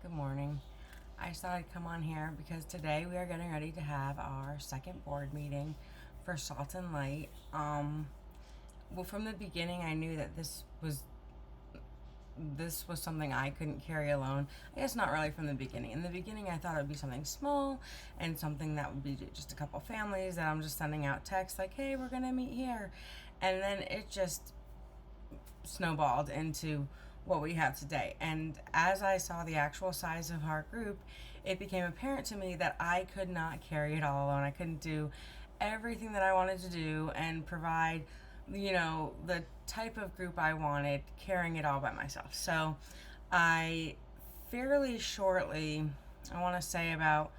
Good morning. I just thought I'd come on here because today we are getting ready to have our second board meeting for Salt and Light. Well, from the beginning, I knew that this was something I couldn't carry alone. I guess not really from the beginning. In the beginning, I thought it would be something small and something that would be just a couple families that I'm just sending out texts like, "Hey, we're gonna meet here," and then it just snowballed into what we have today. And as I saw the actual size of our group, it became apparent to me that I could not carry it all alone. I couldn't do everything that I wanted to do and provide, the type of group I wanted, carrying it all by myself. So I fairly shortly, I want to say about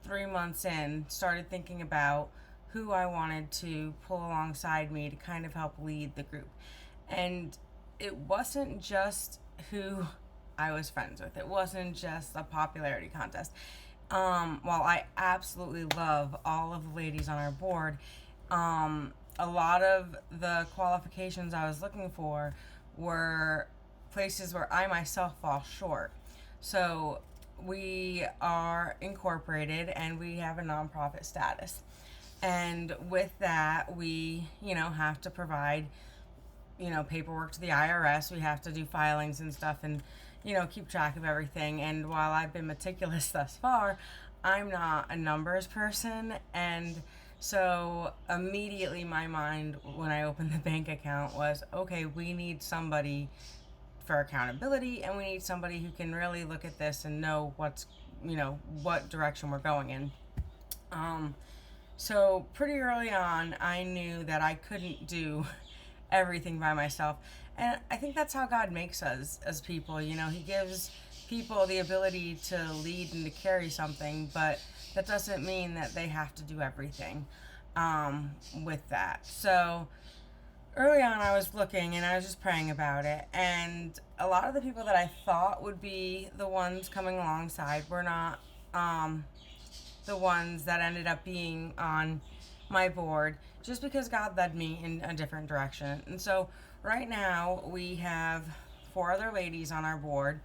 3 months in, started thinking about who I wanted to pull alongside me to kind of help lead the group. And it wasn't just who I was friends with, it wasn't just a popularity contest. While I absolutely love all of the ladies on our board, a lot of the qualifications I was looking for were places where I myself fall short. So we are incorporated and we have a nonprofit status. And with that, we, have to provide, paperwork to the IRS. We have to do filings and stuff and, keep track of everything. And while I've been meticulous thus far, I'm not a numbers person. And so immediately my mind, when I opened the bank account, was okay, we need somebody for accountability, and we need somebody who can really look at this and know what direction we're going in. So pretty early on, I knew that I couldn't do everything by myself. And I think that's how God makes us as people. He gives people the ability to lead and to carry something, but that doesn't mean that they have to do everything with that. So early on, I was looking and I was just praying about it. And a lot of the people that I thought would be the ones coming alongside were not the ones that ended up being on my board, just because God led me in a different direction. And so right now we have 4 other ladies on our board.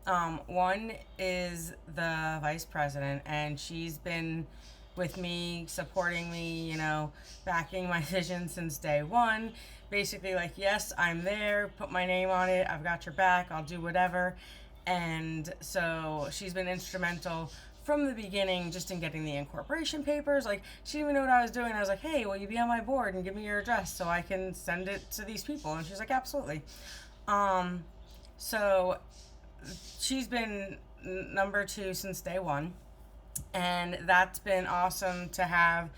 One is the vice president, and she's been with me, supporting me, backing my vision since day one. Basically, like, yes, I'm there, put my name on it, I've got your back, I'll do whatever. And so she's been instrumental from the beginning, just in getting the incorporation papers. Like, she didn't even know what I was doing. I was like, "Hey, will you be on my board and give me your address so I can send it to these people?" And she's like, "Absolutely." So she's been number 2 since day one, and that's been awesome to have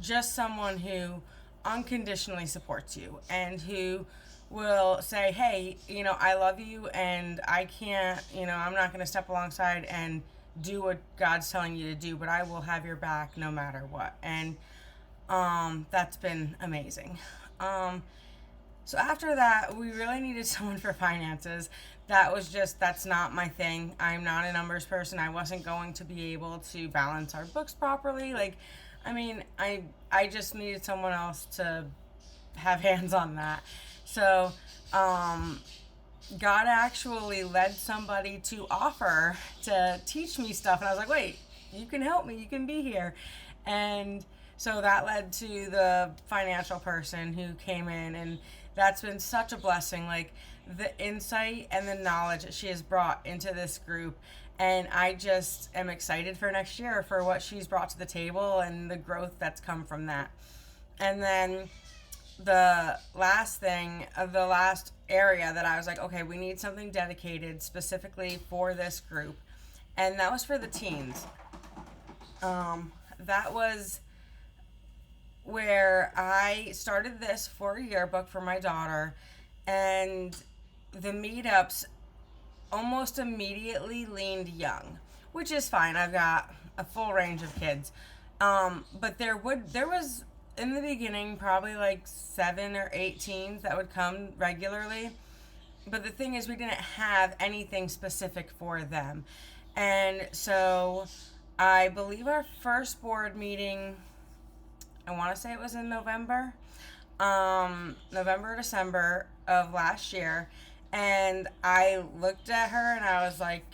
just someone who unconditionally supports you and who will say, "Hey, I love you, and I can't, I'm not going to step alongside and do what God's telling you to do, but I will have your back no matter what." And that's been amazing. So after that, we really needed someone for finances. That's not my thing. I'm not a numbers person. I wasn't going to be able to balance our books properly. I just needed someone else to have hands on that. So, God actually led somebody to offer to teach me stuff. And I was like, "Wait, you can help me. You can be here." And so that led to the financial person who came in, and that's been such a blessing. Like, the insight and the knowledge that she has brought into this group. And I just am excited for next year for what she's brought to the table and the growth that's come from that. And then the last area that I was like, okay, we need something dedicated specifically for this group. And that was for the teens. That was where I started this for a yearbook for my daughter, and the meetups almost immediately leaned young, which is fine. I've got a full range of kids. But there was in the beginning probably like 7 or 8 teens that would come regularly. But the thing is, we didn't have anything specific for them. And so I believe our first board meeting, I want to say it was in November, December of last year. And I looked at her and I was like,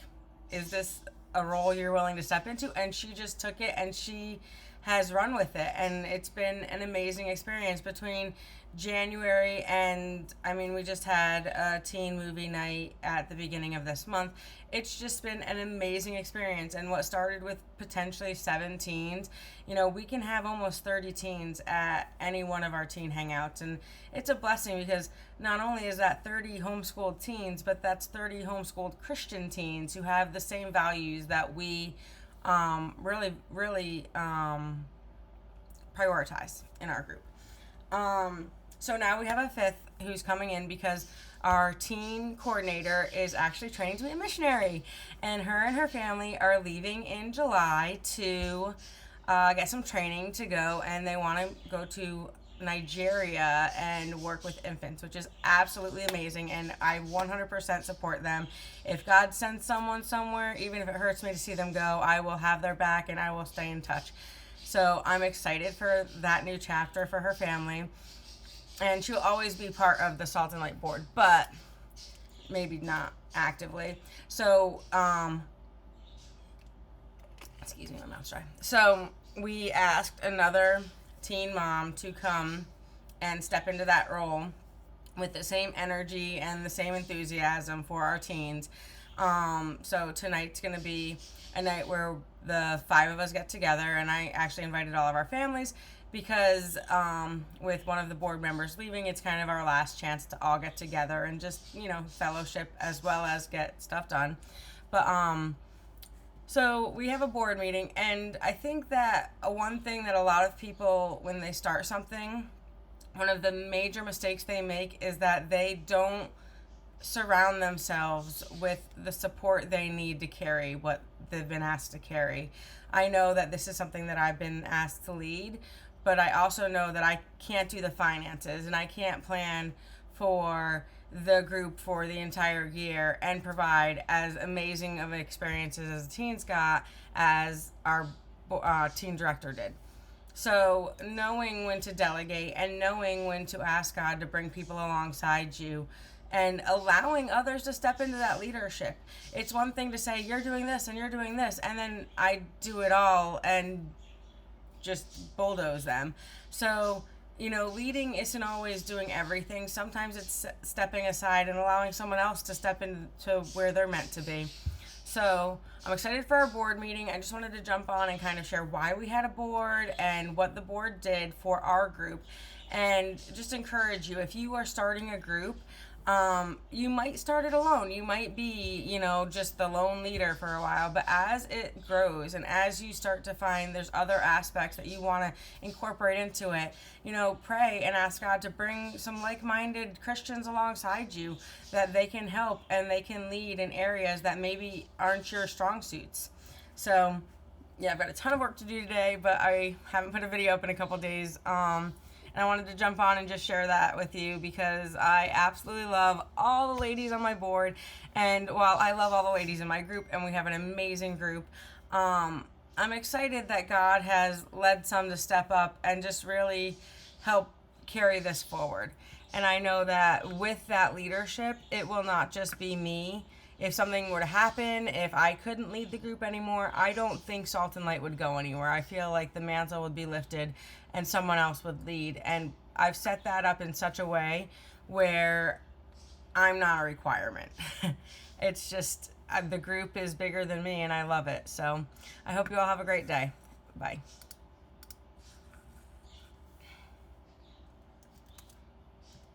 is this a role you're willing to step into? And she just took it and she has run with it. And it's been an amazing experience between January and, I mean, we just had a teen movie night at the beginning of this month. It's just been an amazing experience. And what started with potentially 7 teens, you know, we can have almost 30 teens at any one of our teen hangouts. And it's a blessing because not only is that 30 homeschooled teens, but that's 30 homeschooled Christian teens who have the same values that we really prioritize in our group. So now we have a 5th who's coming in because our teen coordinator is actually training to be a missionary, and her family are leaving in July to get some training to go, and they want to go to Nigeria and work with infants, which is absolutely amazing, and I 100% support them. If God sends someone somewhere, even if it hurts me to see them go, I will have their back and I will stay in touch. So I'm excited for that new chapter for her family. And she'll always be part of the Salt and Light board, but maybe not actively. So, excuse me, my mouth's dry. So we asked another teen mom to come and step into that role with the same energy and the same enthusiasm for our teens. So tonight's going to be a night where the 5 of us get together, and I actually invited all of our families because with one of the board members leaving, it's kind of our last chance to all get together and just, you know, fellowship as well as get stuff done. But so we have a board meeting, and I think that one thing that a lot of people, when they start something, one of the major mistakes they make is that they don't surround themselves with the support they need to carry what they've been asked to carry. I know that this is something that I've been asked to lead, but I also know that I can't do the finances and I can't plan for the group for the entire year and provide as amazing of experiences as the teens got as our teen director did. So knowing when to delegate and knowing when to ask God to bring people alongside you and allowing others to step into that leadership. It's one thing to say, you're doing this and you're doing this, and then I do it all and just bulldoze them. So, you know, leading isn't always doing everything. Sometimes it's stepping aside and allowing someone else to step into where they're meant to be. So I'm excited for our board meeting. I just wanted to jump on and kind of share why we had a board and what the board did for our group. And just encourage you, if you are starting a group, you might start it alone. You might be, you know, just the lone leader for a while, but as it grows and as you start to find there's other aspects that you want to incorporate into it, you know, pray and ask God to bring some like-minded Christians alongside you that they can help and they can lead in areas that maybe aren't your strong suits. So, yeah, I've got a ton of work to do today, but I haven't put a video up in a couple days. And I wanted to jump on and just share that with you because I absolutely love all the ladies on my board. And while I love all the ladies in my group, and we have an amazing group, I'm excited that God has led some to step up and just really help carry this forward. And I know that with that leadership, it will not just be me. If something were to happen, if I couldn't lead the group anymore, I don't think Salt and Light would go anywhere. I feel like the mantle would be lifted and someone else would lead. And I've set that up in such a way where I'm not a requirement. It's just the group is bigger than me and I love it. So I hope you all have a great day. Bye.